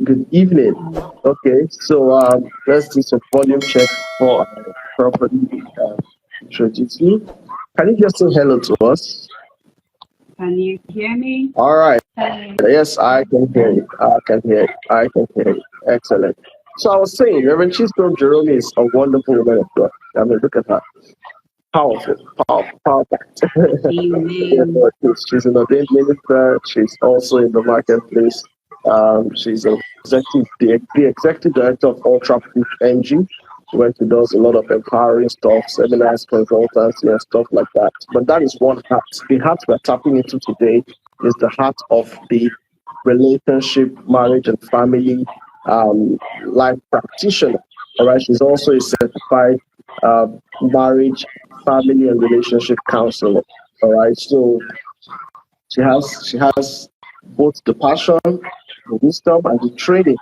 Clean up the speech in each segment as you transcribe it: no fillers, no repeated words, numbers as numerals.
Good evening. Okay, so let's do some volume check for properly introduce you. Can you just say hello to us? Can you hear me? All right. Hi. Yes, I can hear you. I can hear you. I can hear you. Excellent. So I was saying, Reverend Chisom Jerome is a wonderful woman of God. I mean, look at her. Powerful, powerful, powerful. Yeah, Amen. but she's an ordained minister. She's also in the marketplace. She's the executive director of Ultra Push NG, where she does a lot of empowering stuff, seminars, consultancy, and stuff like that. But that is one heart. The heart we're tapping into today is the heart of the relationship, marriage, and family life practitioner. All right, she's also a certified uh, marriage, family, and relationship counselor. All right, so she has both the passion, the wisdom, and the training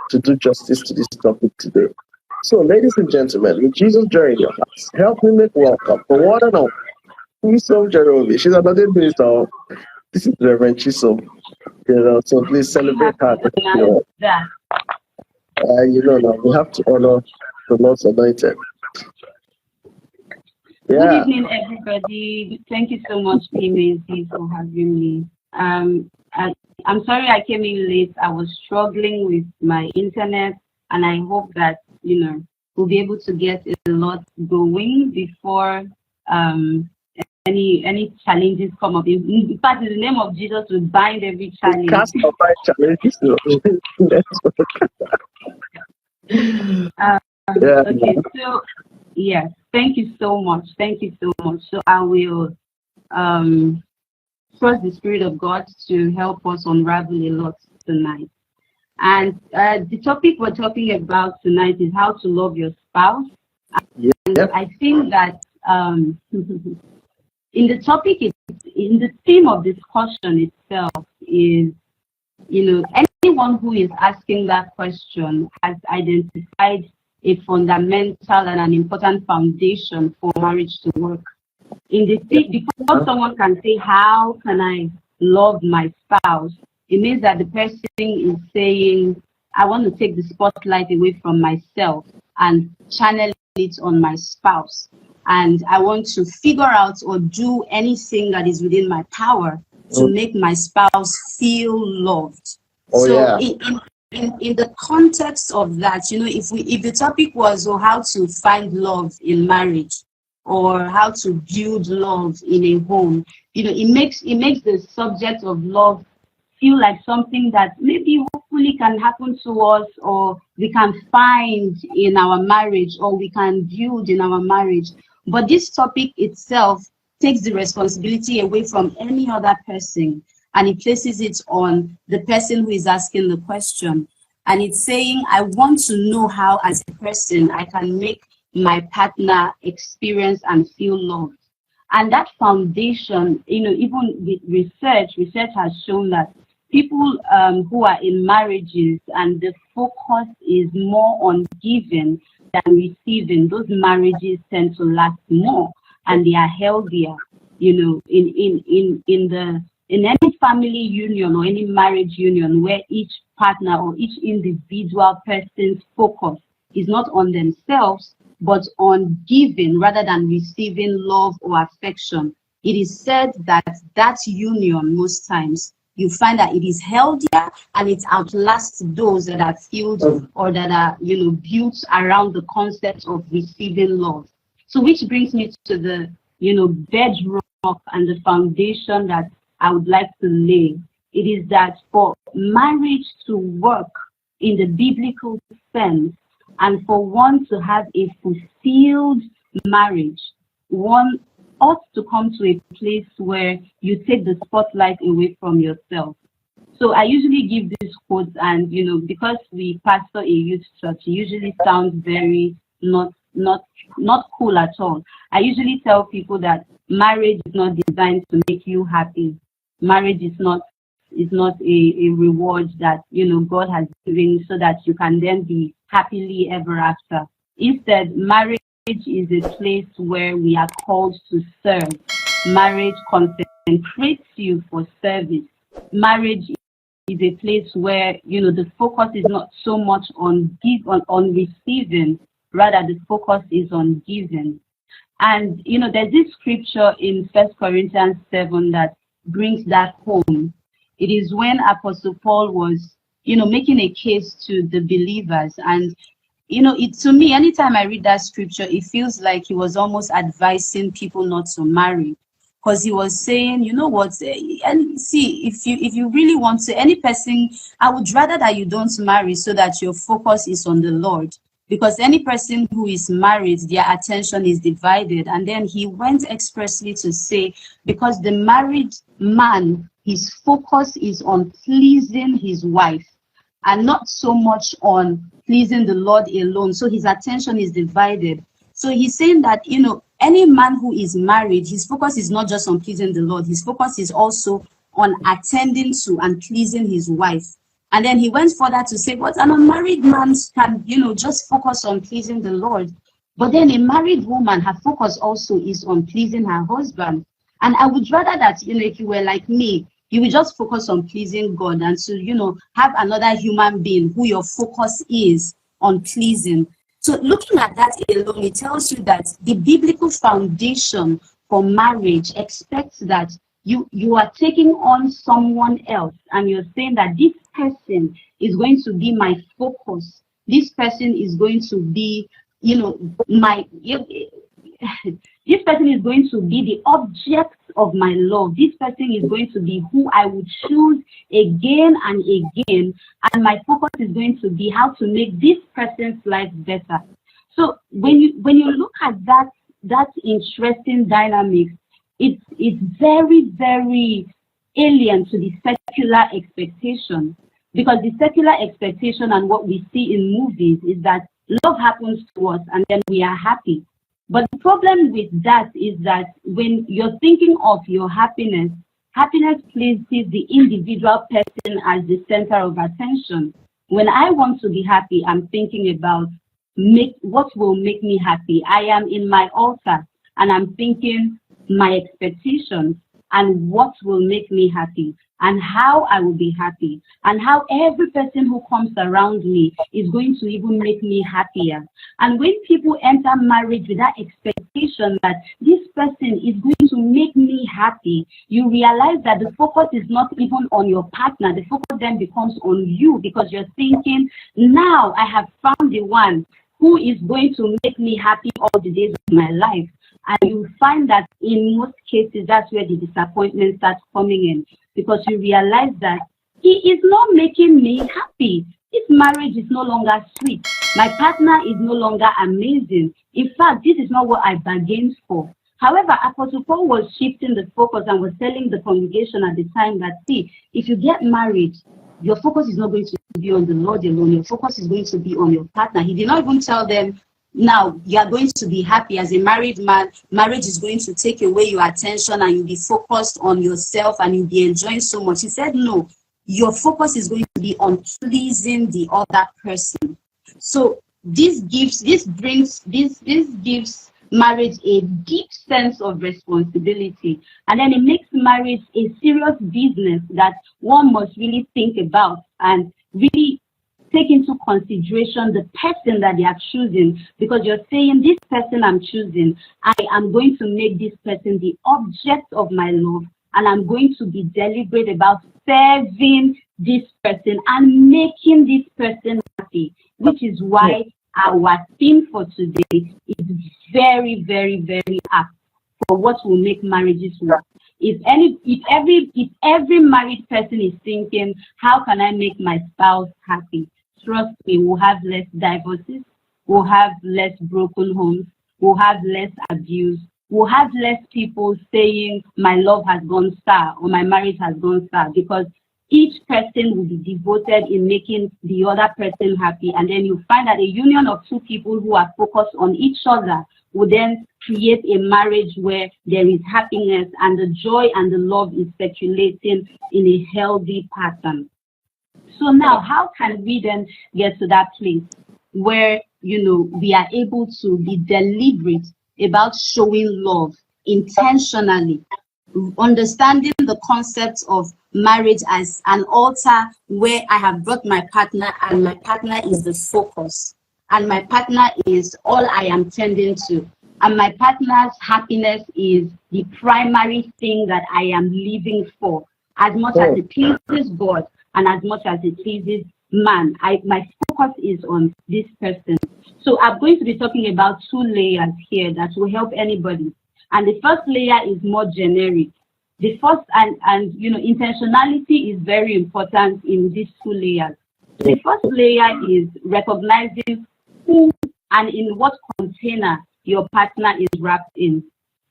to do justice to this topic today. So, ladies and gentlemen, with Jesus joy in your hearts, help me make welcome for one and all. Chisom Jerome. She's another minister. This is Reverend Chisom. So please You celebrate have her. to announce that. Now we have to honor the Lord's anointed. Good Yeah. evening, everybody. Thank you so much, Mayzy, for having me. I'm sorry I came in late. I was struggling with my internet, and I hope that we'll be able to get a lot going before any challenges come up. In fact, in the name of Jesus, we bind every We challenge. cast our five challenges. Let's yeah. Okay, so yes, thank you so much. Thank you so much. So I will trust the Spirit of God to help us unravel a lot tonight. And the topic we're talking about tonight is how to love your spouse. And Yep. I think that in the topic, in the theme of discussion itself is, anyone who is asking that question has identified a fundamental and an important foundation for marriage to work. Because someone can say, how can I love my spouse? It means that the person is saying, I want to take the spotlight away from myself and channel it on my spouse. And I want to figure out or do anything that is within my power to make my spouse feel loved. Oh, So yeah. in the context of that, if the topic was how to find love in marriage or how to build love in a home, it makes the subject of love feel like something that maybe hopefully can happen to us, or we can find in our marriage, or we can build in our marriage. But this topic itself takes the responsibility away from any other person, and it places it on the person who is asking the question. And it's saying, I want to know how, as a person, I can make my partner experience and feel loved. And that foundation, even with research has shown that people who are in marriages and the focus is more on giving than receiving, those marriages tend to last more and they are healthier. In any family union or any marriage union where each partner or each individual person's focus is not on themselves but on giving rather than receiving love or affection, it is said that union, most times you find that it is healthier and it outlasts those that are filled or that are built around the concept of receiving love. So which brings me to the bedrock and the foundation that I would like to lay. It is that for marriage to work in the biblical sense, and for one to have a fulfilled marriage, one ought to come to a place where you take the spotlight away from yourself. So I usually give these quotes, and because we pastor a youth church, it usually sounds very not cool at all. I usually tell people that marriage is not designed to make you happy. Marriage is not a reward that God has given so that you can then be happily ever after. Instead, marriage is a place where we are called to serve. Marriage concentrates you for service. Marriage is a place where, the focus is not so much on receiving, rather the focus is on giving. And there's this scripture in 1 Corinthians 7 that brings that home. It is when Apostle Paul was, making a case to the believers. And to me, anytime I read that scripture, it feels like he was almost advising people not to marry, because he was saying, you know what, and see, if you really want to, any person, I would rather that you don't marry so that your focus is on the Lord. Because any person who is married, their attention is divided. And then he went expressly to say, because the married man, his focus is on pleasing his wife and not so much on pleasing the Lord alone. So his attention is divided. So he's saying that, any man who is married, his focus is not just on pleasing the Lord. His focus is also on attending to and pleasing his wife. And then he went further to say, but an unmarried man can, just focus on pleasing the Lord. But then a married woman, her focus also is on pleasing her husband. And I would rather that, if you were like me, you would just focus on pleasing God and to, have another human being who your focus is on pleasing. So looking at that alone, it tells you that the biblical foundation for marriage expects that you are taking on someone else, and you're saying that this person is going to be my focus. This person is going to be, this person is going to be the object of my love. This person is going to be who I would choose again and again, and my focus is going to be how to make this person's life better. So when you look at that interesting dynamics, it's very, very alien to the secular expectation, because the secular expectation and what we see in movies is that love happens to us and then we are happy. But the problem with that is that when you're thinking of your happiness places the individual person as the center of attention. When I want to be happy, I'm thinking about what will make me happy. I am in my altar and I'm thinking my expectations and what will make me happy and how I will be happy and how every person who comes around me is going to even make me happier. And when people enter marriage with that expectation that this person is going to make me happy, you realize that the focus is not even on your partner. The focus then becomes on you, because you're thinking, now I have found the one who is going to make me happy all the days of my life. And you find that in most cases, that's where the disappointment starts coming in, because you realize that he is not making me happy. This marriage is no longer sweet. My partner is no longer amazing. In fact, this is not what I bargained for. However, Apostle Paul was shifting the focus and was telling the congregation at the time that, see, if you get married, your focus is not going to be on the Lord alone. Your focus is going to be on your partner. He did not even tell them, now you are going to be happy as a married man. Marriage is going to take away your attention and you'll be focused on yourself and you'll be enjoying so much. He said, no, your focus is going to be on pleasing the other person. So this gives marriage a deep sense of responsibility, and then it makes marriage a serious business that one must really think about and really take into consideration the person that they are choosing, because you're saying, this person I'm choosing, I am going to make this person the object of my love, and I'm going to be deliberate about serving this person and making this person happy, which is why our theme for today is very, very, very apt for what will make marriages work. If every married person is thinking, how can I make my spouse happy? Trust me, we'll have less divorces, we'll have less broken homes, we'll have less abuse, we'll have less people saying my love has gone sour or my marriage has gone sour, because each person will be devoted in making the other person happy. And then you find that a union of two people who are focused on each other will then create a marriage where there is happiness and the joy and the love is circulating in a healthy pattern. So now, how can we then get to that place where, we are able to be deliberate about showing love intentionally understanding the concept of marriage as an altar where I have brought my partner, and my partner is the focus, and my partner is all I am tending to, and my partner's happiness is the primary thing that I am living for, as much as it pleases God and as much as it pleases man. My focus is on this person. So I'm going to be talking about 2 layers here that will help anybody. And the first layer is more generic. The first, and intentionality is very important in these 2 layers. The first layer is recognizing who and in what container your partner is wrapped in.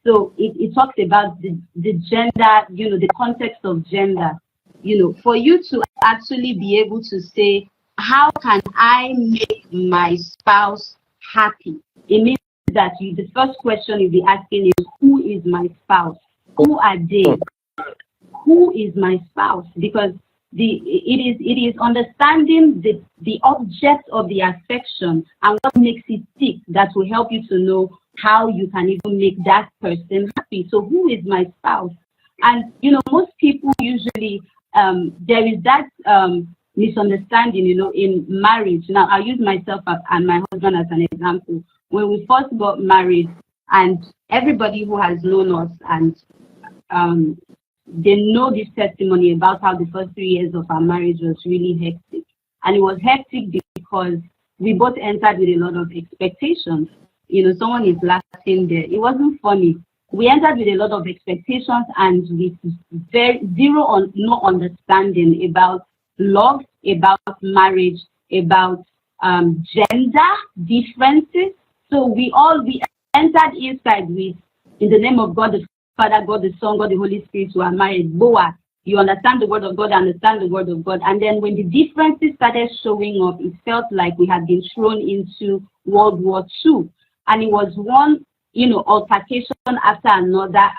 So it talks about the gender, the context of gender. For you to actually be able to say, how can I make my spouse happy? It means that the first question you'll be asking is, who is my spouse? Who are they? Who is my spouse? Because it is understanding the object of the affection and what makes it tick that will help you to know how you can even make that person happy. So who is my spouse? And most people usually there is that misunderstanding, in marriage. Now I'll use myself and my husband as an example. When we first got married, and everybody who has known us and they know this testimony about how the first 3 years of our marriage was really hectic. And it was hectic because we both entered with a lot of expectations. Someone is laughing there. It wasn't funny. We entered with a lot of expectations and with no understanding about love, about marriage, about gender differences. So we entered inside with, in the name of God the Father, God the Son, God the Holy Spirit, who are married. Boa, you understand the word of God, understand the word of God. And then when the differences started showing up, it felt like we had been thrown into World War II. And it was one, altercation after another,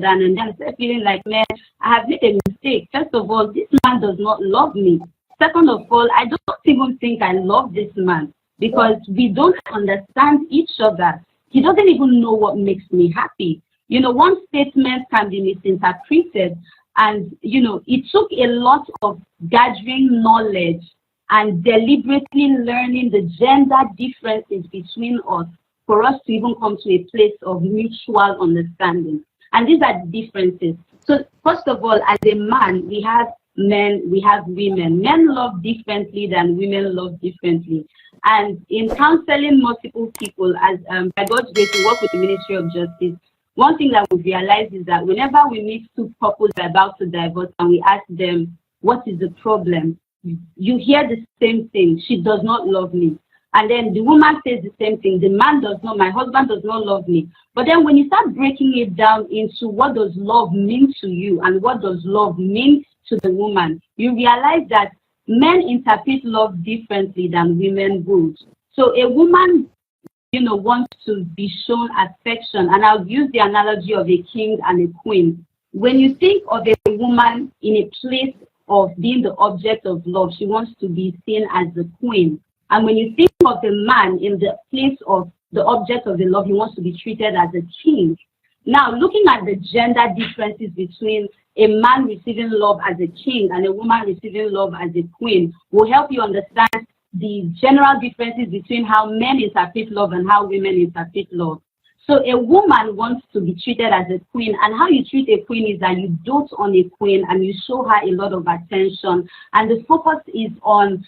and then I started feeling like, man, I have made a mistake. First of all, this man does not love me. Second of all, I don't even think I love this man because we don't understand each other. He doesn't even know what makes me happy. One statement can be misinterpreted, and it took a lot of gathering knowledge and deliberately learning the gender differences between us for us to even come to a place of mutual understanding. And these are the differences. So first of all, as a man, we have men, we have women. Men love differently than women love differently. And in counseling multiple people, as by God's grace, we work with the Ministry of Justice. One thing that we realize is that whenever we meet 2 couples about to divorce and we ask them, what is the problem? You hear the same thing. She does not love me. And then the woman says the same thing. The man does not, my husband does not love me. But then when you start breaking it down into what does love mean to you and what does love mean to the woman, you realize that men interpret love differently than women would. So a woman, wants to be shown affection. And I'll use the analogy of a king and a queen. When you think of a woman in a place of being the object of love, she wants to be seen as the queen. And when you think of the man in the place of the object of the love, he wants to be treated as a king. Now, looking at the gender differences between a man receiving love as a king and a woman receiving love as a queen will help you understand the general differences between how men interpret love and how women interpret love. So a woman wants to be treated as a queen, and how you treat a queen is that you dote on a queen and you show her a lot of attention, and the focus is on,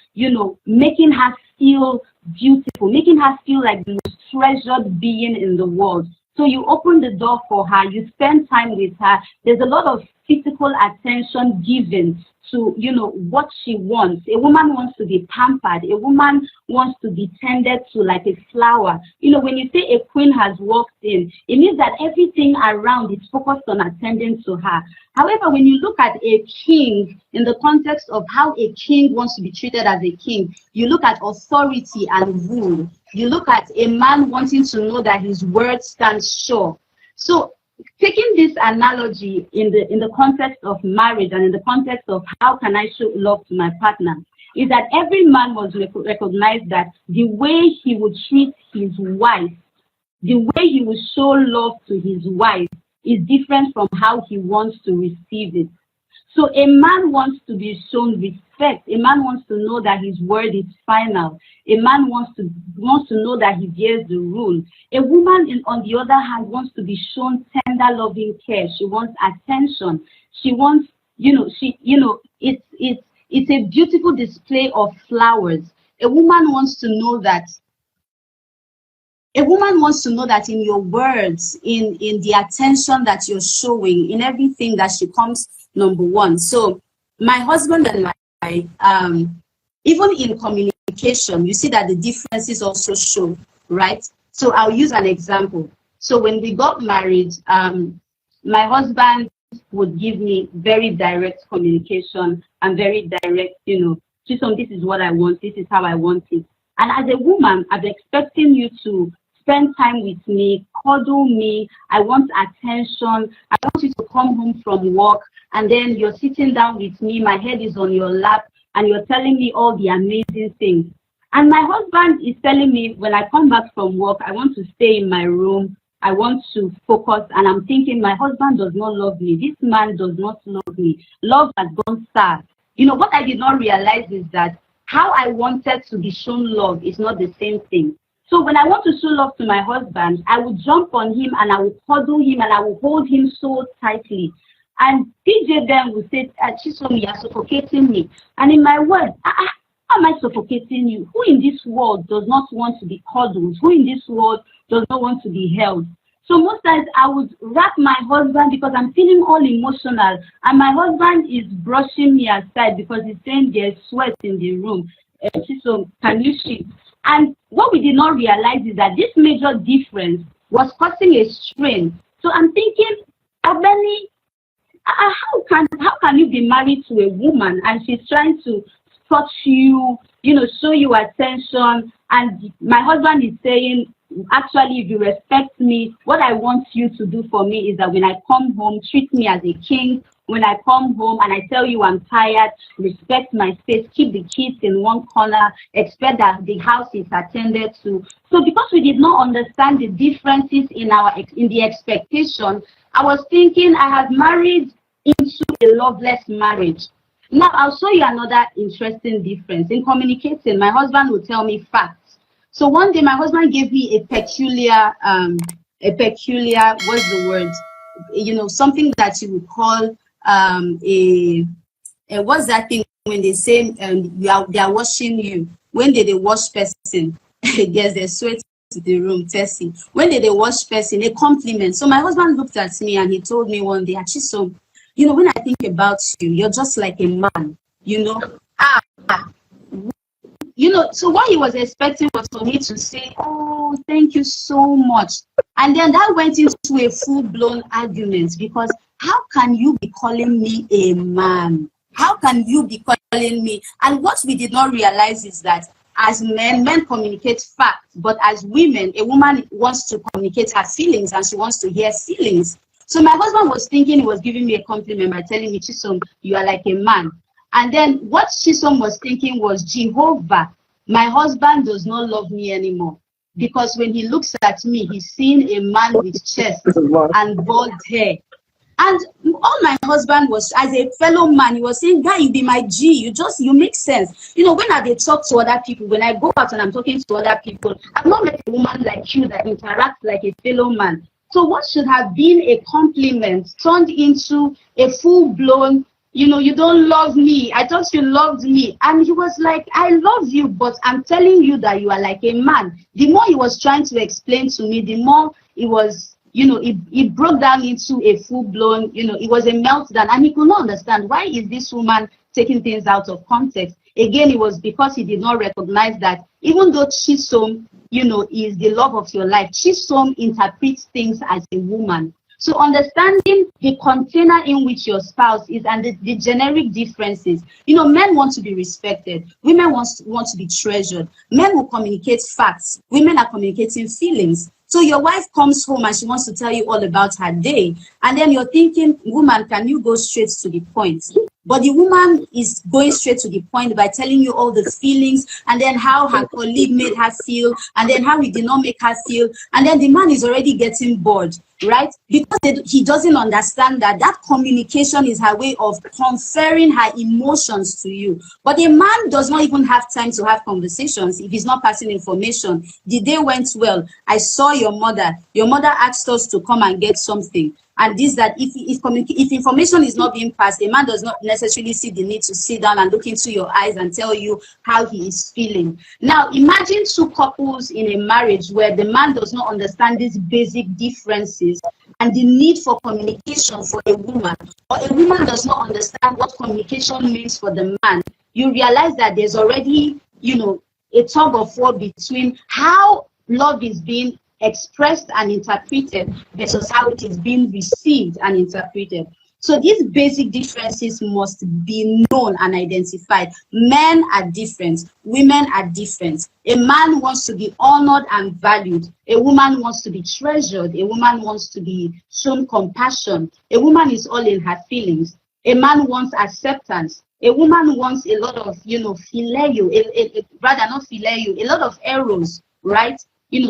making her feel beautiful, making her feel like the most treasured being in the world. So you open the door for her, you spend time with her. There's a lot of physical attention given to, what she wants. A woman wants to be pampered. A woman wants to be tended to like a flower. When you say a queen has walked in, it means that everything around is focused on attending to her. However, when you look at a king in the context of how a king wants to be treated as a king, you look at authority and rule. You look at a man wanting to know that his word stands sure. So taking this analogy in the context of marriage and in the context of how can I show love to my partner, is that every man must recognize that the way he would treat his wife, the way he would show love to his wife, is different from how he wants to receive it. So a man wants to be shown respect. A man wants to know that his word is final. A man wants to know that he bears the rule. A woman, on the other hand, wants to be shown tender, loving care. She wants attention. She wants, it's a beautiful display of flowers. A woman wants to know that in your words, in the attention that you're showing, in everything, that she comes number one. So my husband and I, even in communication, you see that the differences also show, right? So I'll use an example. So when we got married, my husband would give me very direct communication and very direct, Chisom, this is what I want, this is how I want it. And as a woman, I'm expecting you to spend time with me, cuddle me. I want attention. I want you to come home from work, and then you're sitting down with me. My head is on your lap, and you're telling me all the amazing things. And my husband is telling me, when I come back from work, I want to stay in my room. I want to focus. And I'm thinking, my husband does not love me. This man does not love me. Love has gone sad. What I did not realize is that how I wanted to be shown love is not the same thing. So when I want to show love to my husband, I will jump on him and I will cuddle him and I will hold him so tightly. And DJ then will say, Chisom, you are suffocating me. And in my words, how am I suffocating you? Who in this world does not want to be cuddled? Who in this world does not want to be held? So most times I would wrap my husband because I'm feeling all emotional. And my husband is brushing me aside because he's saying there's sweat in the room. Chisom, can you shift? And what we did not realize is that this major difference was causing a strain. So I'm thinking, Abeni, how can you be married to a woman and she's trying to touch you, show you attention, and my husband is saying, actually, if you respect me, what I want you to do for me is that when I come home, treat me as a king. When I come home and I tell you I'm tired, respect my space, keep the kids in one corner, expect that the house is attended to. So because we did not understand the differences in the expectation, I was thinking I had married into a loveless marriage. Now I'll show you another interesting difference. In communicating, my husband would tell me facts. So one day my husband gave me a peculiar, what's the word? Something that you would call what's that thing when they say they are washing you? When they wash person? Yes, they sweat to the room, Tessie. When they wash person, a compliment. So my husband looked at me and he told me one day, Chisom, when I think about you, you're just like a man, so what he was expecting was for me to say, oh, thank you so much. And then that went into a full-blown argument because how can you be calling me a man? How can you be calling me? And what we did not realize is that as men communicate facts, but as women, a woman wants to communicate her feelings and she wants to hear feelings. So my husband was thinking he was giving me a compliment by telling me, Chisom, you are like a man. And then what Chisom was thinking was, Jehovah, my husband does not love me anymore. Because when he looks at me, he's seeing a man with chest and bald hair. And all my husband was, as a fellow man, he was saying, guy, you be my G, you make sense. When I talk to other people, when I go out and I'm talking to other people, I'm not like a woman like you that interacts like a fellow man. So what should have been a compliment turned into a full-blown, you don't love me. I thought you loved me. And he was like, I love you, but I'm telling you that you are like a man. The more he was trying to explain to me, the more it was, it broke down into a full-blown, it was a meltdown. And he could not understand, why is this woman taking things out of context? Again, it was because he did not recognize that even though Chisom, is the love of your life, Chisom interprets things as a woman. So understanding the container in which your spouse is and the generic differences. Men want to be respected. Women want to be treasured. Men will communicate facts. Women are communicating feelings. So your wife comes home and she wants to tell you all about her day. And then you're thinking, woman, can you go straight to the point? But the woman is going straight to the point by telling you all the feelings, and then how her colleague made her feel, and then how he did not make her feel. And then the man is already getting bored, right? Because he doesn't understand that communication is her way of conferring her emotions to you. But a man does not even have time to have conversations if he's not passing information. The day went well. I saw your mother. Your mother asked us to come and get something. And this, that if information is not being passed, a man does not necessarily see the need to sit down and look into your eyes and tell you how he is feeling. Now, imagine two couples in a marriage where the man does not understand these basic differences and the need for communication for a woman, or a woman does not understand what communication means for the man. You realize that there's already, a tug of war between how love is being expressed and interpreted versus how it is being received and interpreted. So these basic differences must be known and identified. Men are different, women are different. A man wants to be honored and valued. A woman wants to be treasured. A woman wants to be shown compassion. A woman is all in her feelings. A man wants acceptance. A woman wants a lot of, phileo, rather not phileo, a lot of eros, right?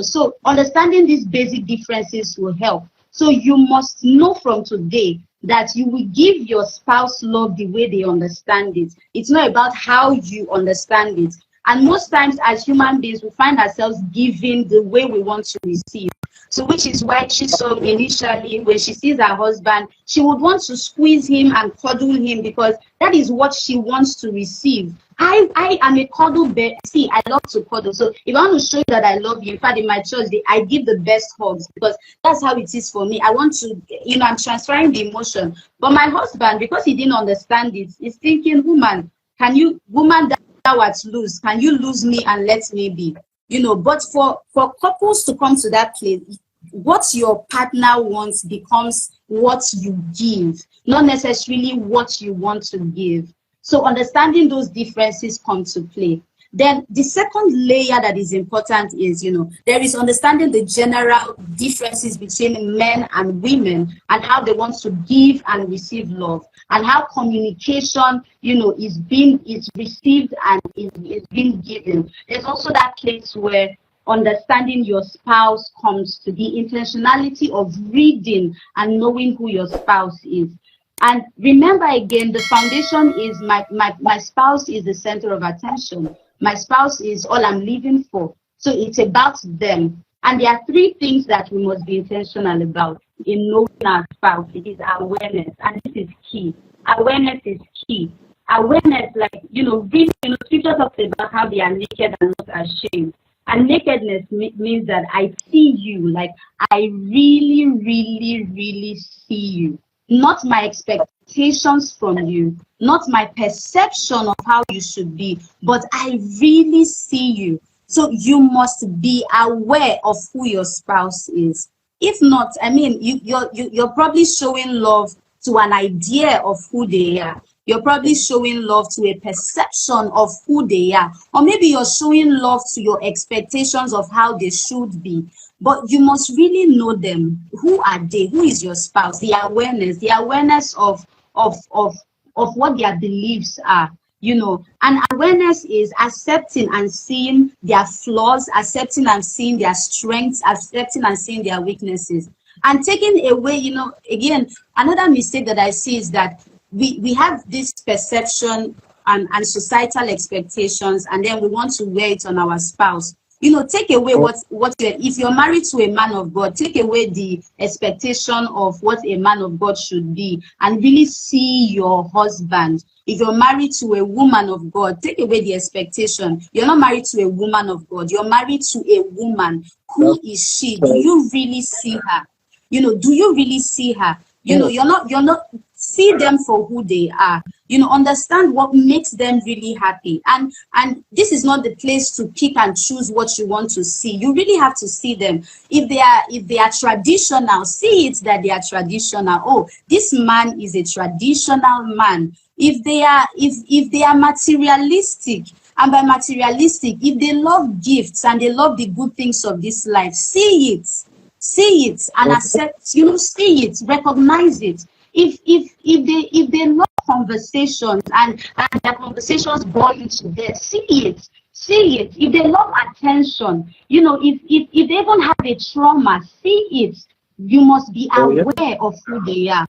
So understanding these basic differences will help. So you must know from today that you will give your spouse love the way they understand it. It's not about how you understand it. And most times as human beings, we find ourselves giving the way we want to receive. So which is why Chisom initially, when she sees her husband, she would want to squeeze him and cuddle him because that is what she wants to receive. I am a cuddle bear. See, I love to cuddle. So if I want to show you that I love you, in fact, in my church, I give the best hugs because that's how it is for me. I want to, I'm transferring the emotion. But my husband, because he didn't understand it, is thinking, woman that was lose, can you lose me and let me be? But for couples to come to that place, what your partner wants becomes what you give, not necessarily what you want to give. So understanding those differences come to play. Then the second layer that is important is, there is understanding the general differences between men and women and how they want to give and receive love, and how communication, is received and is being given. There's also that place where understanding your spouse comes to the intentionality of reading and knowing who your spouse is. And remember again, the foundation is my spouse is the center of attention. My spouse is all I'm living for. So it's about them. And there are three things that we must be intentional about in knowing our spouse. It is awareness, and this is key. Awareness is key. Awareness, scripture talks about how they are naked and not ashamed. And nakedness means that I see you, like I really, really, really see you. Not my expectations from you, not my perception of how you should be, but I really see you. So you must be aware of who your spouse is. If not, you're probably showing love to an idea of who they are. You're probably showing love to a perception of who they are. Or maybe you're showing love to your expectations of how they should be. But you must really know them. Who are they? Who is your spouse? The awareness of what their beliefs are. And awareness is accepting and seeing their flaws, accepting and seeing their strengths, accepting and seeing their weaknesses. And taking away, again, another mistake that I see is that we have this perception and societal expectations, and then we want to wear it on our spouse. Take away if you're married to a man of God, take away the expectation of what a man of God should be and really see your husband. If you're married to a woman of God, take away the expectation. You're not married to a woman of God. You're married to a woman. Who is she? Do you really see her? Do you really see her? You're not see them for who they are. Understand what makes them really happy. And this is not the place to pick and choose what you want to see. You really have to see them. If they are traditional, see it that they are traditional. Oh, this man is a traditional man. If they are materialistic, and by materialistic, if they love gifts and they love the good things of this life, see it and accept, see it, recognize it. If they love conversations, and their conversations bore you to death. See it. If they love attention, if they even have a trauma, see it. You must be Oh, yeah. aware of who they are.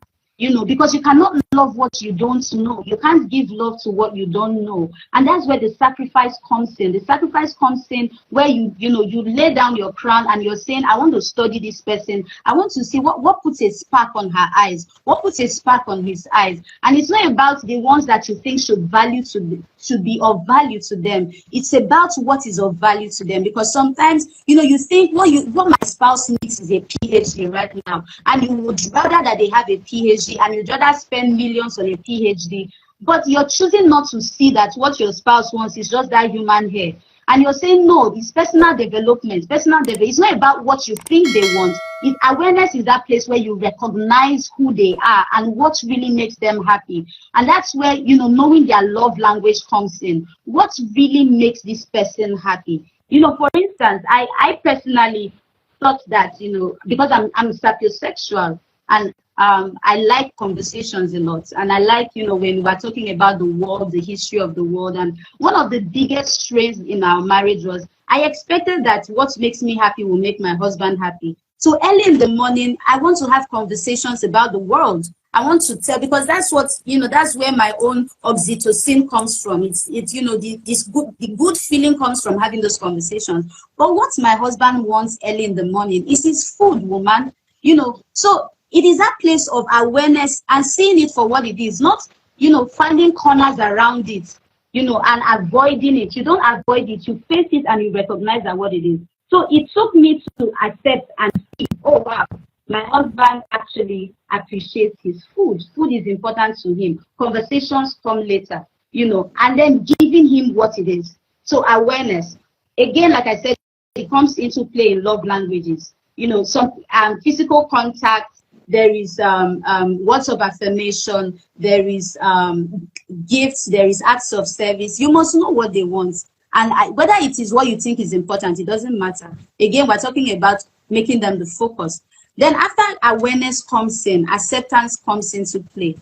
Because you cannot love what you don't know. You can't give love to what you don't know. And that's where the sacrifice comes in. The sacrifice comes in where you lay down your crown and you're saying, I want to study this person. I want to see what puts a spark on her eyes, what puts a spark on his eyes. And it's not about the ones that you think should be of value to them. It's about what is of value to them. Because sometimes, you think what my spouse needs is a PhD right now. And you would rather that they have a PhD, and you'd rather spend millions on a PhD, but you're choosing not to see that what your spouse wants is just that human hair. And you're saying, no, it's personal development. It's not about what you think they want. Awareness is that place where you recognize who they are and what really makes them happy. And that's where, knowing their love language comes in. What really makes this person happy? For instance, I personally thought that, because I'm sapiosexual, and I like conversations a lot, and I like, when we're talking about the world, the history of the world. And one of the biggest strains in our marriage was I expected that what makes me happy will make my husband happy. So early in the morning, I want to have conversations about the world. I want to tell, because that's what, that's where my own oxytocin comes from. It's the good feeling comes from having those conversations. But what my husband wants early in the morning is his food, woman. So it is that place of awareness and seeing it for what it is, not, finding corners around it, and avoiding it. You don't avoid it, you face it and you recognize that what it is. So it took me to accept and see, oh wow, my husband actually appreciates his food. Food is important to him. Conversations come later, and then giving him what it is. So awareness. Again, like I said, it comes into play in love languages. Some physical contact. There is words of affirmation, there is gifts, there is acts of service. You must know what they want. And whether it is what you think is important, it doesn't matter. Again, we're talking about making them the focus. Then after awareness comes in, acceptance comes into play.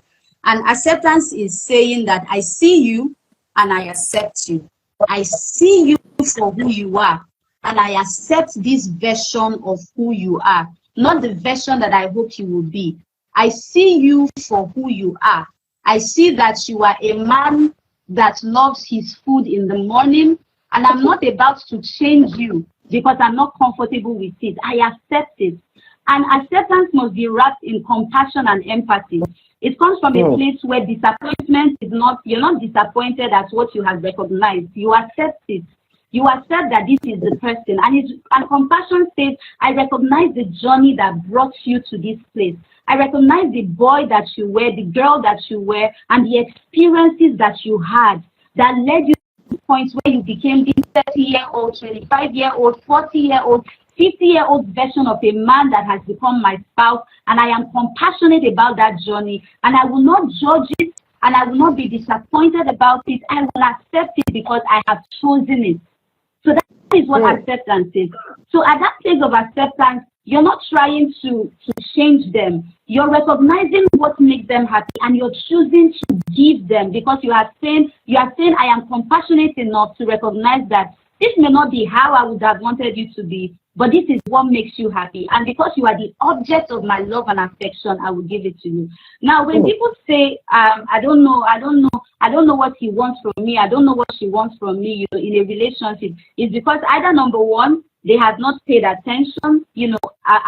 And acceptance is saying that I see you and I accept you. I see you for who you are, and I accept this version of who you are. Not the version that I hope you will be. I see you for who you are. I see that you are a man that loves his food in the morning, and I'm not about to change you because I'm not comfortable with it. I accept it. And acceptance must be wrapped in compassion and empathy. It comes from a place where disappointment is not, you're not disappointed at what you have recognized. You accept it. You accept that this is the person, and compassion says, I recognize the journey that brought you to this place. I recognize the boy that you were, the girl that you were, and the experiences that you had that led you to the point where you became this 30-year-old, 25-year-old, 40-year-old, 50-year-old version of a man that has become my spouse. And I am compassionate about that journey, and I will not judge it, and I will not be disappointed about it. I will accept it because I have chosen it. So that is what acceptance is. So at that place of acceptance, you're not trying to change them. You're recognizing what makes them happy, and you're choosing to give them, because you are saying, I am compassionate enough to recognize that this may not be how I would have wanted you to be, but this is what makes you happy. And because you are the object of my love and affection, I will give it to you. Now, when people say, I don't know what he wants from me, I don't know what she wants from me, in a relationship, it's because either number one, they have not paid attention,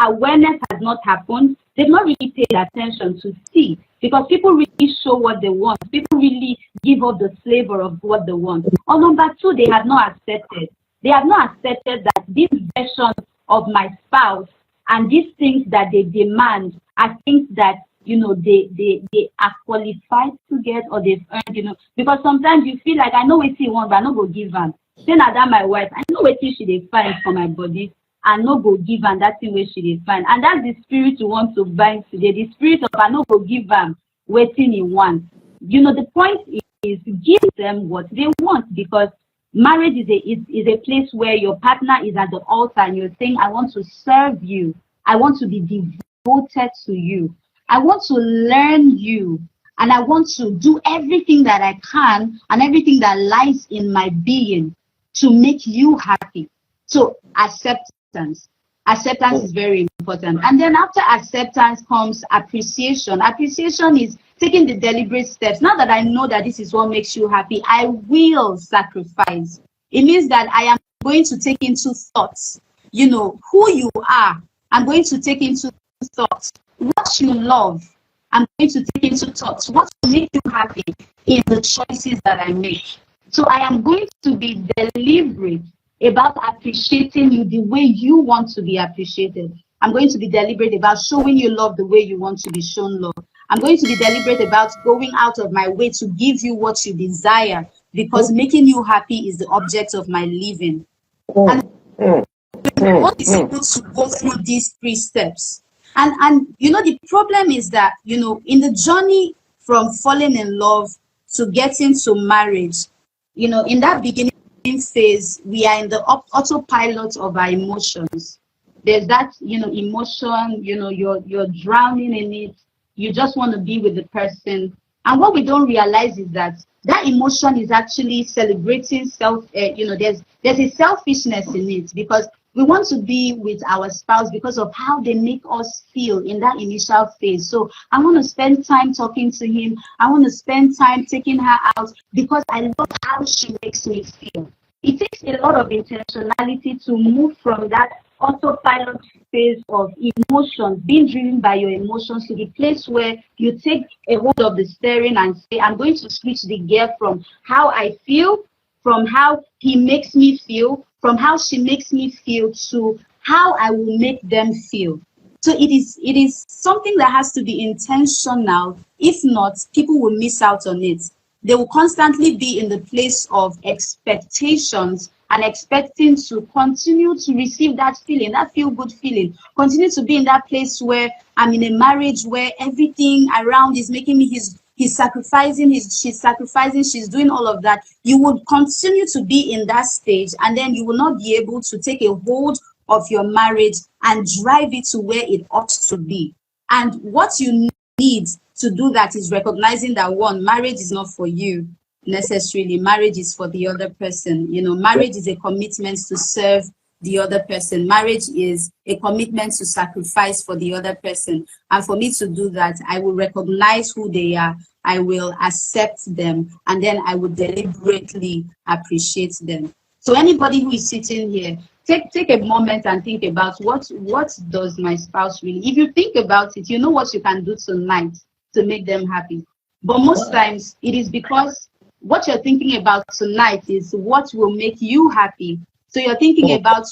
awareness has not happened. They've not really paid attention to see, because people really show what they want. People really give up the flavor of what they want. Or number two, they have not accepted. They have not accepted that this version of my spouse and these things that they demand are things that, they are qualified to get, or they've earned, because sometimes you feel like, I know what you want, but I no go give am. Say na that my wife, I know what she dey find for my body, I no go give am that thing where she dey find. And that's the spirit you want to bind today, the spirit of I no go give am wetin he want. The point is give them what they want, because marriage is a place where your partner is at the altar and you're saying, I want to serve you. I want to be devoted to you. I want to learn you. and I want to do everything that I can and everything that lies in my being to make you happy. So acceptance. Acceptance is very important. And then after acceptance comes appreciation. Appreciation is taking the deliberate steps. Now that I know that this is what makes you happy, I will sacrifice. It means that I am going to take into thoughts, who you are. I'm going to take into thoughts what you love. I'm going to take into thoughts what will make you happy in the choices that I make. So I am going to be deliberate about appreciating you the way you want to be appreciated. I'm going to be deliberate about showing you love the way you want to be shown love. I'm going to be deliberate about going out of my way to give you what you desire, because making you happy is the object of my living. And one is able to go through these 3 steps. And the problem is that, in the journey from falling in love to getting to marriage, in that beginning phase, we are in the autopilot of our emotions. There's that, emotion, you're drowning in it. You just want to be with the person. And what we don't realize is that emotion is actually celebrating there's a selfishness in it, because we want to be with our spouse because of how they make us feel in that initial phase. So I want to spend time talking to him. I want to spend time taking her out because I love how she makes me feel. It takes a lot of intentionality to move from that autopilot phase of emotions, being driven by your emotions, to the place where you take a hold of the steering and say, I'm going to switch the gear from how I feel, from how he makes me feel, from how she makes me feel, to how I will make them feel. So it is something that has to be intentional. If not, people will miss out on it. They will constantly be in the place of expectations and expecting to continue to receive that feeling, that feel-good feeling. Continue to be in that place where I'm in a marriage where everything around is making me he's sacrificing, she's sacrificing, she's doing all of that. You would continue to be in that stage, and then you will not be able to take a hold of your marriage and drive it to where it ought to be. And what you need to do that is recognizing that, one, marriage is not for you necessarily. Marriage is for the other person. Marriage is a commitment to serve the other person. Marriage is a commitment to sacrifice for the other person. And for me to do that, I will recognize who they are. I will accept them, and then I will deliberately appreciate them. So anybody who is sitting here, take a moment and think about what does my spouse really. If you think about it, you know what you can do tonight to make them happy. But most times it is because what you're thinking about tonight is what will make you happy. So you're thinking about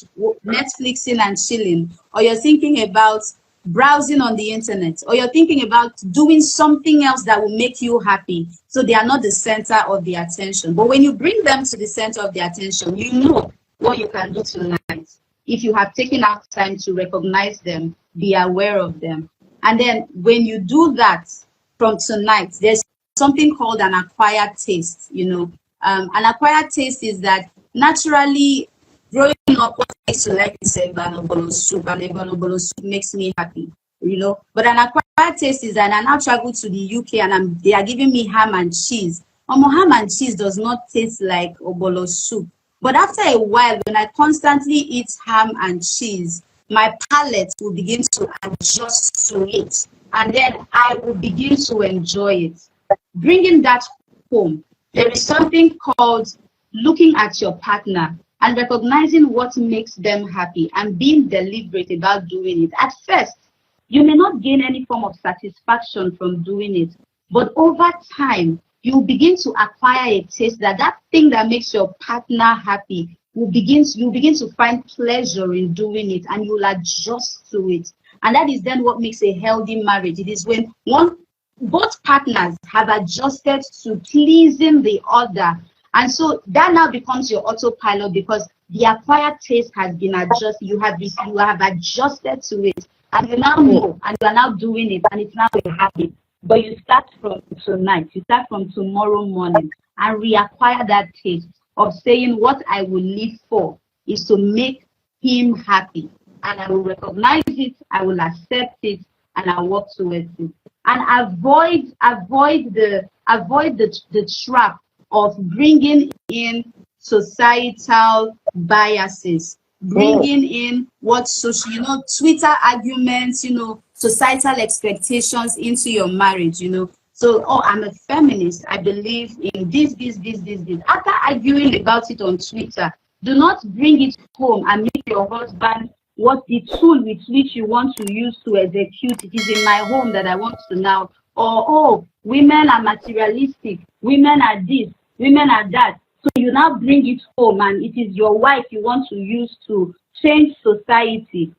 Netflixing and chilling, or you're thinking about browsing on the internet, or you're thinking about doing something else that will make you happy. So they are not the center of the attention. But when you bring them to the center of the attention, you know what you can do tonight. If you have taken out time to recognize them, be aware of them. And then when you do that from tonight, there's something called an acquired taste. An acquired taste is that naturally, growing up, what I used to like is Evanobolo soup, and Evanobolo soup makes me happy, But an acquired taste is that I now travel to the UK and they are giving me ham and cheese. Ham and cheese does not taste like Obolo soup. But after a while, when I constantly eat ham and cheese, my palate will begin to adjust to it. And then I will begin to enjoy it. Bringing that home, there is something called looking at your partner and recognizing what makes them happy and being deliberate about doing it. At first, you may not gain any form of satisfaction from doing it, but over time, you begin to acquire a taste that thing that makes your partner happy you begin to find pleasure in doing it, and you'll adjust to it. And that is then what makes a healthy marriage. It is when both partners have adjusted to pleasing the other. And so that now becomes your autopilot, because the acquired taste has been adjusted. You have adjusted to it, and you now know, and you are now doing it, and it's now a habit. But you start from tonight, you start from tomorrow morning, and reacquire that taste of saying, what I will live for is to make him happy. And I will recognize it, I will accept it, and I'll work towards it. and avoid the trap of bringing in societal biases, Oh, bringing in what social, Twitter arguments, societal expectations into your marriage, So, oh, I'm a feminist. I believe in this. After arguing about it on Twitter, do not bring it home and make your husband what the tool with which you want to use to execute it. Is in my home that I want to now. Or, oh, women are materialistic. Women are this. Women are that. So you now bring it home and it is your wife you want to use to change society.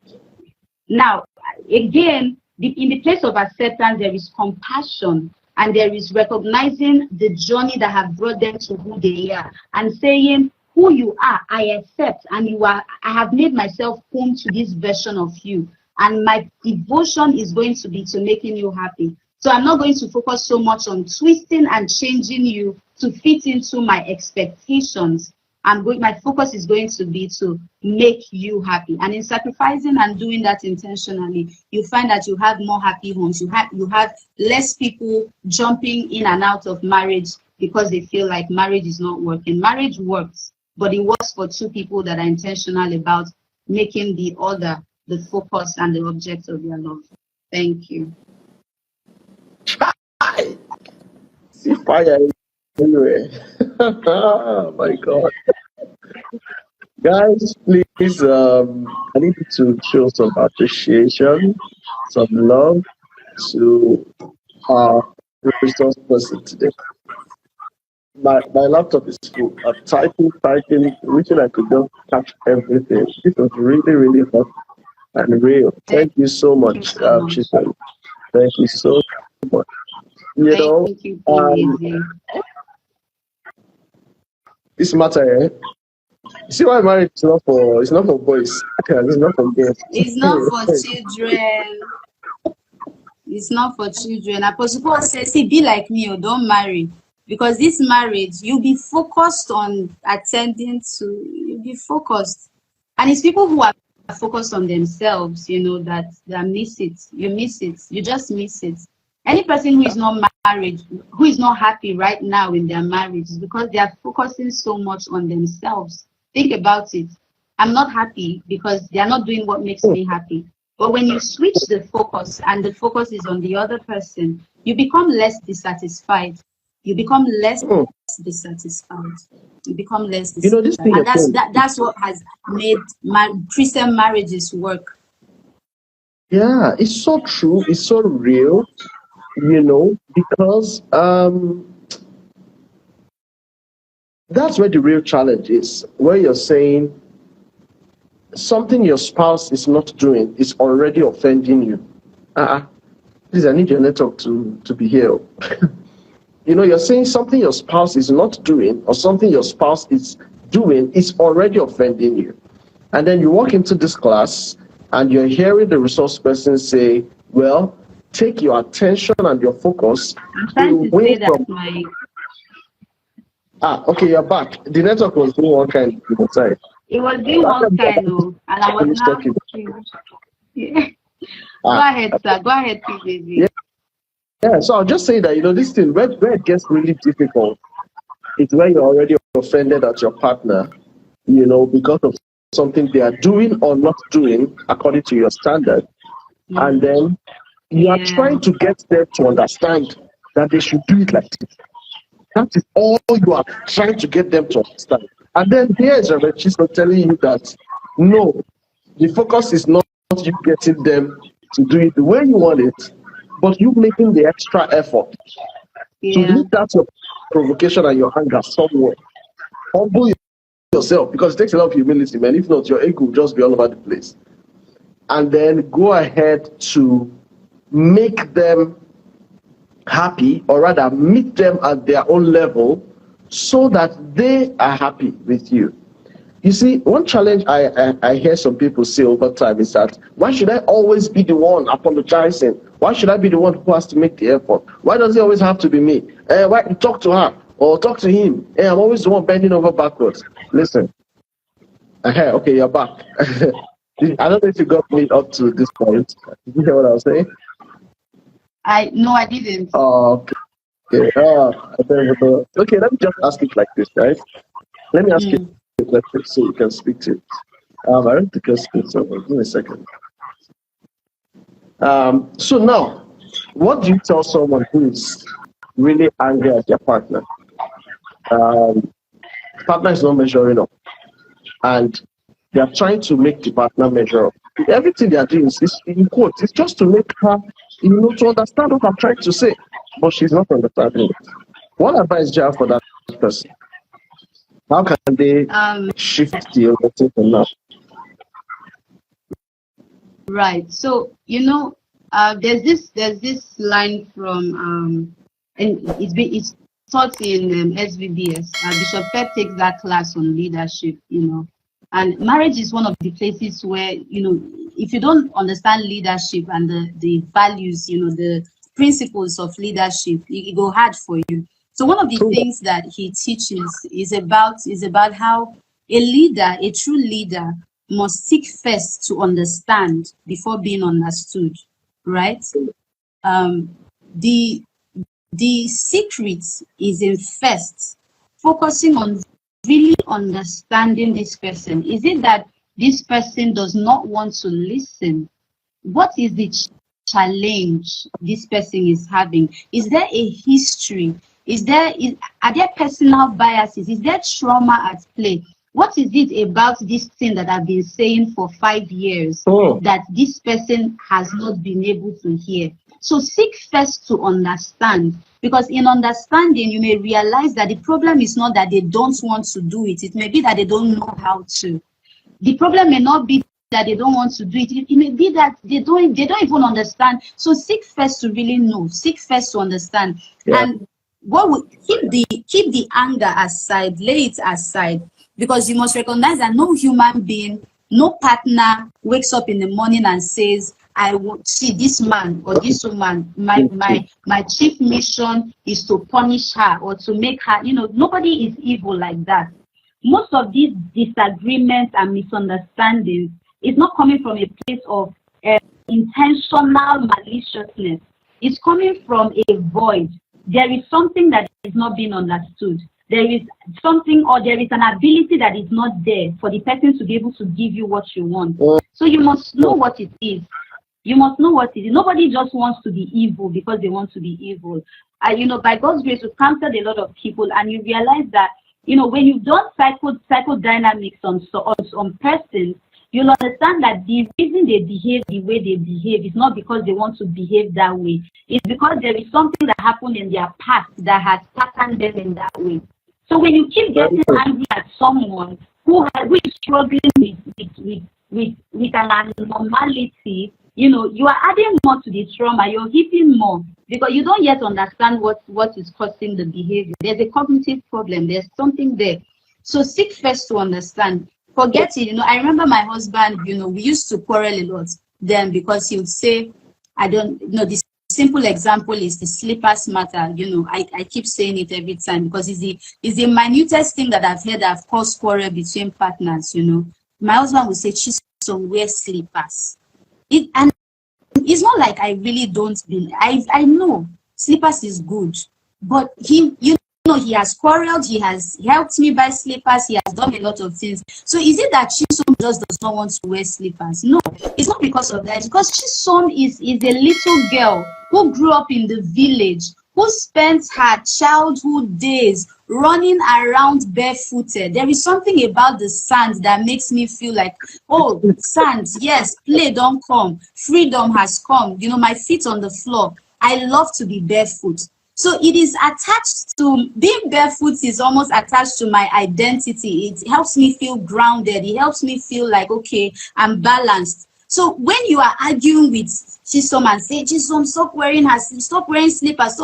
Now, again, in the place of acceptance, there is compassion and there is recognizing the journey that have brought them to who they are and saying, who you are, I accept, and I have made myself home to this version of you. And my devotion is going to be to making you happy. So I'm not going to focus so much on twisting and changing you to fit into my expectations. My focus is going to be to make you happy. And in sacrificing and doing that intentionally, you find that you have more happy homes. You have less people jumping in and out of marriage because they feel like marriage is not working. Marriage works, but it works for two people that are intentional about making the other the focus and the object of their love. Thank you. I see fire everywhere. Oh my God. Guys, please, I need you to show some appreciation, some love to our resource person today. My laptop is full. I'm typing, wishing I could just catch everything. This was really, really hot and real. Thank you so Thank you much, so much. Chisom. Thank you so much. You know, Thank you, um, Mayzy. this matter, eh? You see why marriage is not for boys. It's not for girls. It's not for children. It's not for children. Apostle Paul says, see, be like me or don't marry. Because this marriage, you'll be focused on you'll be focused. And it's people who are focused on themselves, that miss it. You miss it. You just miss it. Any person who is not married, who is not happy right now in their marriage, is because they are focusing so much on themselves. Think about it. I'm not happy because they are not doing what makes me happy. But when you switch the focus and the focus is on the other person, you become less dissatisfied. You become less Hmm. dissatisfied. You become less You know, this dissatisfied. thing And again. that's what has made Christian marriages work. Yeah, it's so true. It's so real. Because that's where the real challenge is. Where you're saying something your spouse is not doing is already offending you. Please, I need your network to be here. You're saying something your spouse is not doing or something your spouse is doing is already offending you. And then you walk into this class and you're hearing the resource person say, well, take your attention and your focus I'm trying to away say that from. Okay, you're back. The network was doing one kind of side. It was doing one kind of, and I was Finish now talking. confused. Yeah. Go Ah, ahead, sir. Go ahead, please, yeah, Mayzy. yeah. So I'll just say that this thing where it gets really difficult is where you're already offended at your partner, because of something they are doing or not doing according to your standard, and then you are Yeah. trying to get them to understand that they should do it like this. That is all you are trying to get them to understand. And then here is Reverend Chisom telling you that no, the focus is not you getting them to do it the way you want it, but you making the extra effort. So Yeah. leave that your provocation and your anger somewhere. Humble yourself because it takes a lot of humility, man. If not, your ego will just be all over the place. And then go ahead to make them happy, or rather meet them at their own level so that they are happy with you. You see, one challenge I hear some people say over time is that, why should I always be the one apologizing? Why should I be the one who has to make the effort? Why does it always have to be me? Why talk to her or talk to him? I'm always the one bending over backwards. Listen, okay, you're back. I don't know if you got me up to this point. Did you hear what I was saying? I didn't. Oh, okay. I don't know. Okay, let me just ask it like this, right? Let me ask it Mm. like this so you can speak to it. I don't think I speak, so give me a second. So now, what do you tell someone who is really angry at their partner? Um, Partner is not measuring up, and they are trying to make the partner measure up. Everything they are doing is in quotes. It's just to make her, to understand what I'm trying to say, but she's not understanding it. What advice do you have for that person? How can they Um, shift the thing from now? right. So there's this line from and it's taught in SVBS. Bishop Pep takes that class on leadership. And marriage is one of the places where if you don't understand leadership and the values, the principles of leadership, it go hard for you. So one of the True. things that he teaches is about how a true leader must seek first to understand before being understood, right? Um, the the secret is in first focusing on really understanding this person. Is it that this person does not want to listen? What is the challenge this person is having? Is there a history? Are there personal biases? Is there trauma at play? What is it about this thing that I've been saying for 5 years Oh, that this person has not been able to hear? So seek first to understand, because in understanding you may realize that the problem is not that they don't want to do it. It may be that they don't know how to. The problem may not be that they don't want to do it. It may be that they don't even understand. So seek first to really know. Seek first to understand. yeah. And what would keep the anger aside, lay it aside, because you must recognize that no human being, no partner wakes up in the morning and says, I will see this man or this woman, my chief mission is to punish her or to make her, nobody is evil like that. Most of these disagreements and misunderstandings is not coming from a place of intentional maliciousness. It's coming from a void. There is something that is not being understood. There is something, or there is an ability that is not there for the person to be able to give you what you want. So you must know what it is. You must know what it is. Nobody just wants to be evil because they want to be evil. By God's grace, we've counseled a lot of people, and you realize that, when you've done psychodynamics on persons, you'll understand that the reason they behave the way they behave is not because they want to behave that way. It's because there is something that happened in their past that has patterned them in that way. So when you keep getting angry at someone who is struggling with an abnormality, you are adding more to the trauma. You're heaping more because you don't yet understand what is causing the behavior. There's a cognitive problem. There's something there. So seek first to understand. Forget it. I remember my husband, we used to quarrel a lot then because he would say, I don't know, this simple example is the slippers matter. I keep saying it every time because it's the minutest thing that I've heard that have caused quarrel between partners. My husband would say, Chisom, wear slippers. And it's not like I really don't believe. I know slippers is good, but he has quarreled, he has helped me buy slippers, he has done a lot of things. So is it that Chisom just does not want to wear slippers? No, it's not because of that. It's because Chisom is a little girl who grew up in the village, who spent her childhood days running around barefooted. There is something about the sand that makes me feel like, oh, sand, yes, play don't come, freedom has come, my feet on the floor. I love to be barefoot. So it is attached to being barefoot, is almost attached to my identity. It helps me feel grounded. It helps me feel like, okay, I'm balanced. So when you are arguing with Chisom and say, Chisom, stop wearing slippers,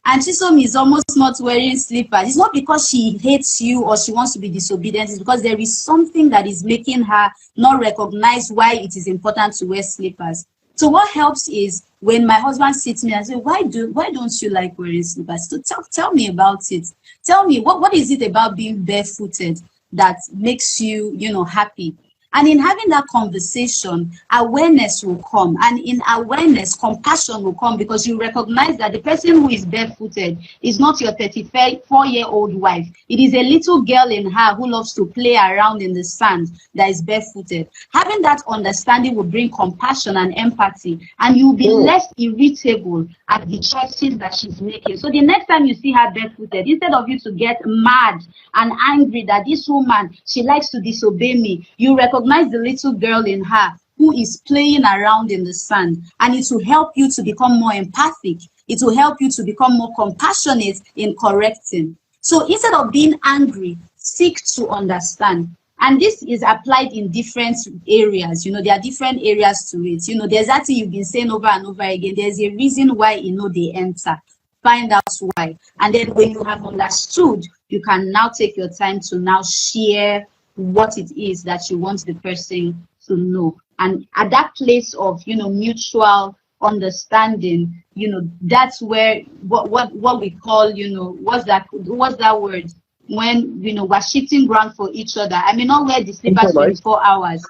and Chisom is almost not wearing slippers, it's not because she hates you or she wants to be disobedient. It's because there is something that is making her not recognize why it is important to wear slippers. So what helps is when my husband sits me and says, why don't you like wearing slippers? So tell me about it. Tell me what is it about being barefooted that makes you, happy? And in having that conversation, awareness will come. And in awareness, compassion will come, because you recognize that the person who is barefooted is not your 34-year-old wife. It is a little girl in her who loves to play around in the sand that is barefooted. Having that understanding will bring compassion and empathy, and you'll be less irritable at the choices that she's making. So the next time you see her barefooted, instead of you to get mad and angry that this woman, she likes to disobey me, you recognize the little girl in her who is playing around in the sand, and it will help you to become more empathic. It will help you to become more compassionate in correcting. So instead of being angry, seek to understand. And this is applied in different areas. There are different areas to it. There's that thing you've been saying over and over again. There's a reason why they enter. Find out why. And then when you have understood, you can now take your time to now share what it is that you want the person to know. And at that place of, mutual understanding, that's where what we call, what's that word? When, we're shifting ground for each other. I may not wear the slippers 24 hours.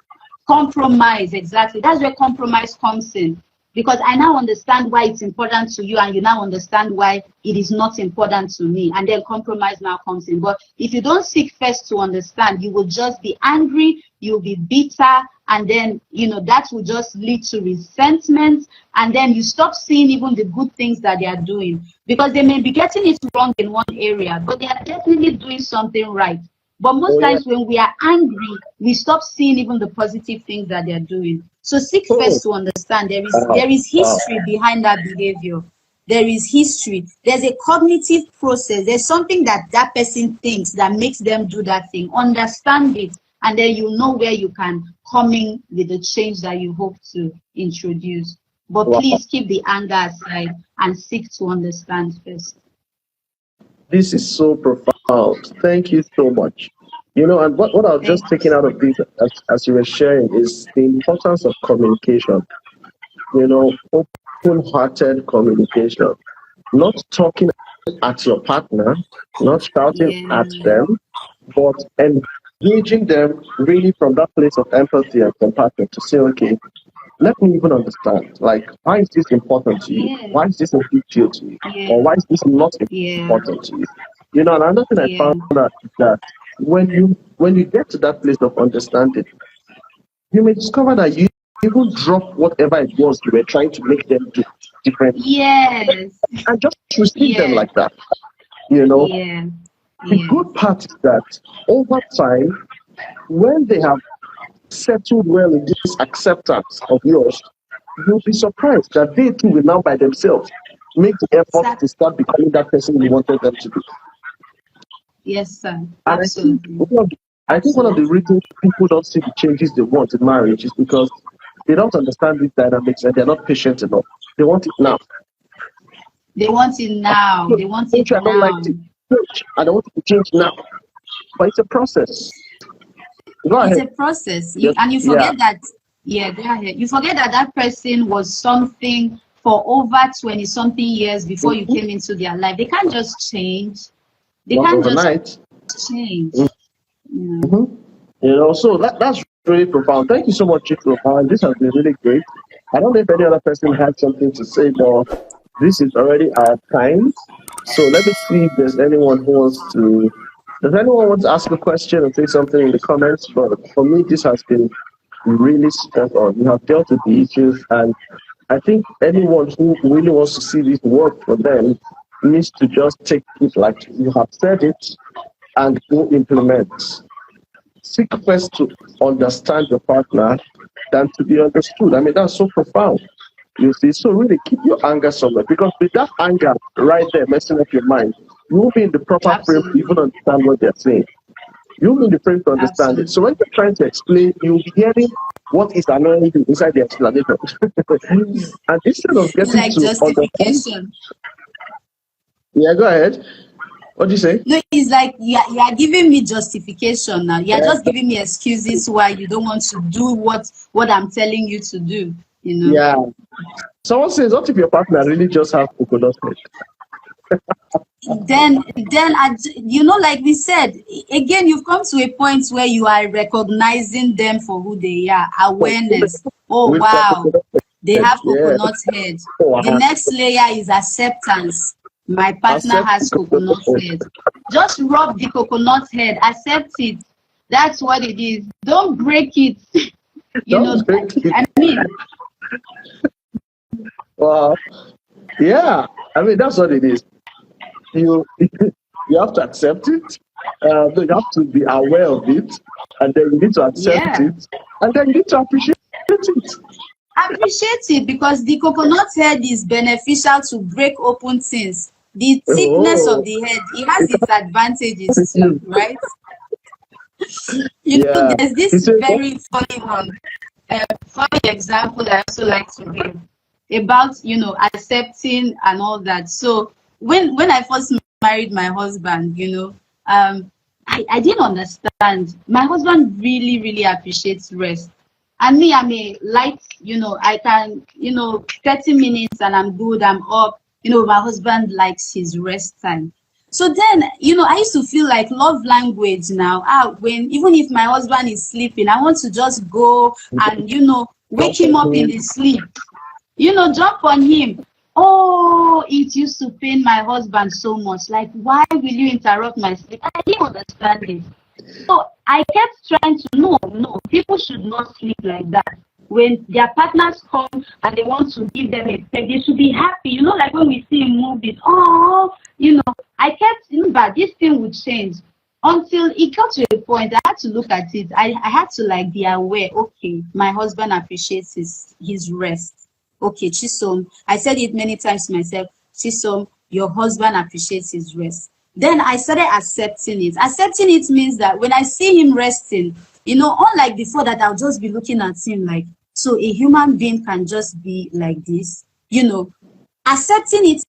Compromise, exactly. That's where compromise comes in. Because I now understand why it's important to you, and you now understand why it is not important to me. And then compromise now comes in. But if you don't seek first to understand, you will just be angry, you'll be bitter, and then, that will just lead to resentment. And then you stop seeing even the good things that they are doing. Because they may be getting it wrong in one area, but they are definitely doing something right. But most times when we are angry, we stop seeing even the positive things that they're doing. So seek first to understand. There is history behind that behavior. There is history. There's a cognitive process. There's something that person thinks that makes them do that thing. Understand it, and then you know where you can come in with the change that you hope to introduce. But please keep the anger aside and seek to understand first. This is so profound. Thank you so much. And what I was just taking out of this as you were sharing is the importance of communication. Open-hearted communication. Not talking at your partner, not shouting at them, but engaging them really from that place of empathy and compassion to say, okay, let me even understand, like, why is this important to you? Why is this a big deal to you? Or why is this not important to you? And another thing I found out is that when you get to that place of understanding, you may discover that you even drop whatever it was you were trying to make them do differently. Yes. And just receive them like that. The good part is that over time, when they have settled well in this acceptance of yours, you'll be surprised that they too will now by themselves make the effort to start becoming that person you wanted them to be. Yes, sir. Absolutely. I think one of the reasons people don't see the changes they want in marriage is because they don't understand these dynamics and they're not patient enough. They want it now. They want it now. They want it now. I don't like it. I don't want it to change now. But it's a process. It's a process. And you forget that, go ahead. You forget that person was something for over 20-something years before you came into their life. They can't just change. They can't just change. So that's really profound. Thank you so much, Chisom. This has been really great. I don't know if any other person had something to say, but this is already our time. So let me see if there's anyone who wants to. Does anyone want to ask a question or say something in the comments? But for me, this has been really spot on. You have dealt with the issues, and I think anyone who really wants to see this work for them needs to just take it like you have said it and go implement. Seek first to understand your partner than to be understood. I mean, that's so profound. You see, so really keep your anger somewhere, because with that anger right there messing up your mind, you will be in the proper frame to even understand what they're saying. You'll be in the frame to understand it. So when you're trying to explain, you'll be hearing what is annoying you inside the explanation. And instead of getting to justification. Yeah, go ahead. What do you say? No, it's like you are giving me justification now. You are just giving me excuses why you don't want to do what I'm telling you to do. Yeah. Someone says, what if your partner really just has coconut head? like we said, again, you've come to a point where you are recognizing them for who they are. Awareness. Oh With wow, they have yeah. coconut head. The Wow. next layer is acceptance. My partner Accept has coconut head. Just rub the coconut head, accept it. That's what it is. Don't break it. don't break it. I mean, Wow. Yeah. I mean that's what it is. You you have to accept it. You have to be aware of it, and then you need to accept yeah. it, and then you need to appreciate it. Appreciate it because the coconut head is beneficial to break open things. The thickness of Oh, the head, it has its advantages it's too, you. right? Yeah. There's He this said, very funny one, funny example I also like to give about, accepting and all that. So when I first married my husband, I didn't understand. My husband really, really appreciates rest. And me, I'm a light, I can, 30 minutes and I'm good, I'm up. My husband likes his rest time. So then, I used to feel like love language now. When even if my husband is sleeping, I want to just go and, wake jump him on up in him. his sleep, jump on him. Oh, it used to pain my husband so much. Like, why will you interrupt my sleep? I didn't understand it. So I kept trying to no, people should not sleep like that. When their partners come and they want to give them a pet, they should be happy. Like when we see in movies, oh, I kept, but this thing would change until it got to a point I had to look at it. I had to like be aware, okay, my husband appreciates his rest. Okay, Chisom, I said it many times to myself, Chisom, your husband appreciates his rest. Then I started accepting it. Accepting it means that when I see him resting, unlike before that I'll just be looking at him like, so a human being can just be like this, accepting it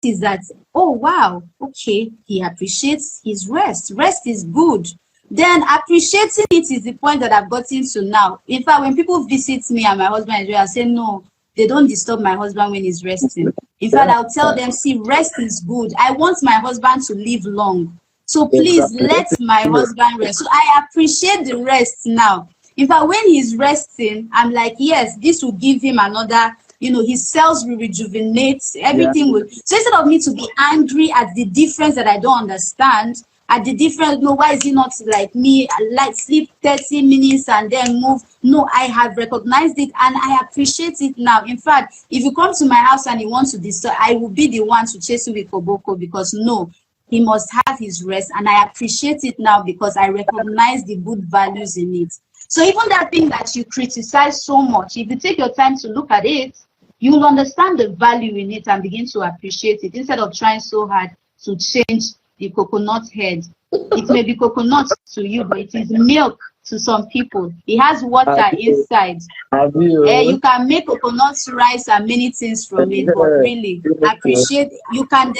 is that, oh wow, okay, he appreciates his rest. Rest is good. Then appreciating it is the point that I've gotten to now. In fact, when people visit me and my husband is there, I say no, they don't disturb my husband when he's resting. In fact, Yeah, I'll tell them, see, rest is good. I want my husband to live long. So please exactly. let my husband rest. So I appreciate the rest now. In fact, when he's resting, I'm like, yes, this will give him another, his cells will rejuvenate, Yeah, everything will. So instead of me to be angry at the difference that I don't understand, at the difference, no, why is he not like me? I like sleep 30 minutes and then move. No, I have recognized it and I appreciate it now. In fact, if you come to my house and you want to disturb, I will be the one to chase you with koboko because no, he must have his rest and I appreciate it now because I recognize the good values in it. So even that thing that you criticize so much, if you take your time to look at it, you will understand the value in it and begin to appreciate it instead of trying so hard to change the coconut head. It may be coconut to you, but it is milk to some people. It has have water you? inside. Have You you? can make coconut rice and many things from it, but Yeah, really beautiful. appreciate. You can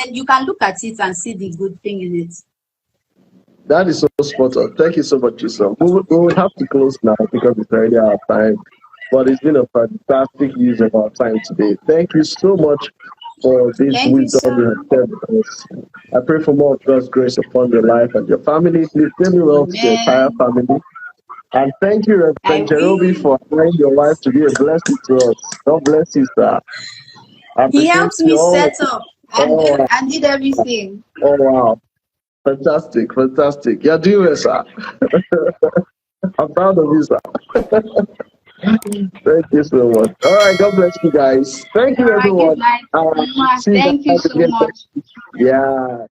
look at it and see the good thing in it. That is so spot on. Thank you so much, Chisom. We will have to close now because it's already our time. But it's been a fantastic use of our time today. Thank you so much for this Thank you wisdom you have so. shared with us. I pray for more of God's grace upon your life and your family. Please send me well to the entire Amen. family. And thank you, I Reverend Jerobi, will. for allowing your wife to be a blessing to us. God bless you, sir. I He appreciate helped you me all. set up Oh, and did everything. oh wow. Fantastic, fantastic. You're doing well, sir. I'm proud of you, sir. Thank you so much. All right, God bless you guys. Thank All you, right, good everyone. night. Mwah. See you Thank you guys so again. much. Yeah.